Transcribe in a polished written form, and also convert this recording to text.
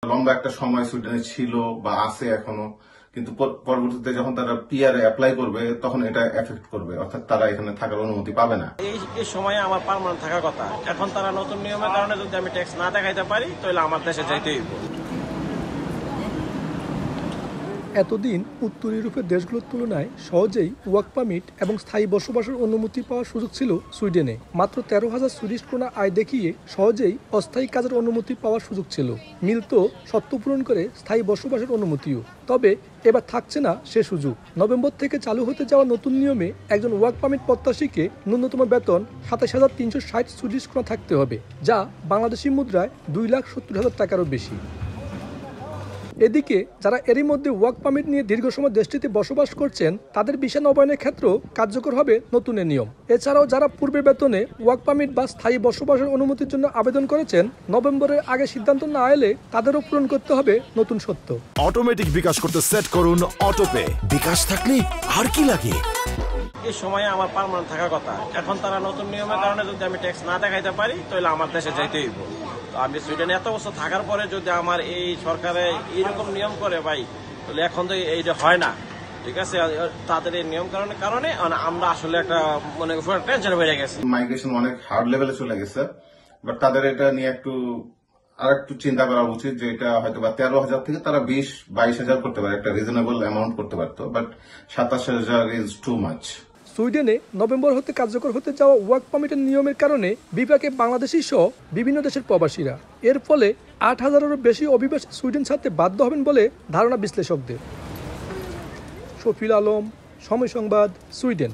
লম্বা একটা সময় সুইডেনে ছিল বা আছে এখনো, কিন্তু পরবর্তীতে যখন তারা পিআর অ্যাপ্লাই করবে তখন এটা এফেক্ট করবে, অর্থাৎ তারা এখানে থাকার অনুমতি পাবে না। এই সময়ে আমার পার্মানেন্ট থাকার কথা, এখন তারা নতুন নিয়মের কারণে যদি আমি ট্যাক্স না দেখাইতে পারি তাহলে আমার দেশে যাইতেই হইব। এতদিন উত্তর ইউরোপের দেশগুলোর তুলনায় সহজেই ওয়ার্ক পারমিট এবং স্থায়ী বসবাসের অনুমতি পাওয়ার সুযোগ ছিল সুইডেনে। মাত্র 13,000 সুইডিশ ক্রোনা আয় দেখিয়ে সহজেই অস্থায়ী কাজের অনুমতি পাওয়ার সুযোগ ছিল, মিলত শর্ত পূরণ করে স্থায়ী বসবাসের অনুমতিও। তবে এবার থাকছে না সে সুযোগ। নভেম্বর থেকে চালু হতে যাওয়া নতুন নিয়মে একজন ওয়ার্ক পারমিট প্রত্যাশীকে ন্যূনতম বেতন 27,360 সুইডিশ ক্রোনা থাকতে হবে, যা বাংলাদেশি মুদ্রায় 2,70,000 টাকারও বেশি। এদিকে যারা এরই মধ্যে ওয়ার্ক পারমিট নিয়ে দীর্ঘ সময় দেশটিতে বসবাস করছেন তাদের ভিসা নবায়নের ক্ষেত্রেও কার্যকর হবে নতুন নিয়ম। এছাড়াও যারা পূর্বে বেতনে ওয়ার্ক পারমিট বা স্থায়ী বসবাসের অনুমতির জন্য আবেদন করেছেন, নভেম্বরের আগে সিদ্ধান্ত না এলে তাদেরও পূরণ করতে হবে নতুন শর্ত। অটোমেটিক বিকাশ করতে সেট করুন অটোপে। বিকাশ থাকলে আর কি লাগে। এই সময়ে আমার পার্মানেন্ট থাকার কথা, এখন তারা নতুন নিয়মের কারণে যদি আমি ট্যাক্স না দেখাইতে পারি তাহলে আমার দেশে যাইতেই হইব। আমি সুইডেনে এত বছর থাকার পরে যদি আমার এই সরকারে এইরকম নিয়ম করে ভাই, তাহলে এখন তো এইটা হয় না। ঠিক আছে, তাদের এই নিয়ম কারণে আমরা আসলে একটা মনে টেনশন বেড়ে গেছে। মাইগ্রেশন অনেক হার্ড লেভেলে চলে গেছে, বাট তাদের এটা নিয়ে আর একটু চিন্তা করা উচিত যে এটা হয়তো বা 13,000 থেকে তারা 20-22,000 করতে পারে, একটা রিজনেবল অ্যামাউন্ট করতে পারতো, বাট 27,000 ইজ টু মাচ। সুইডেনে নভেম্বর হতে কার্যকর হতে যাওয়া ওয়ার্ক পারমিটের নিয়মের কারণে বিপাকে বাংলাদেশি সহ বিভিন্ন দেশের প্রবাসীরা। এর ফলে 8,000-এরও বেশি অভিবাসী সুইডেন ছাড়তে বাধ্য হবেন বলে ধারণা বিশ্লেষকদের। শফিল আলম, সময় সংবাদ, সুইডেন।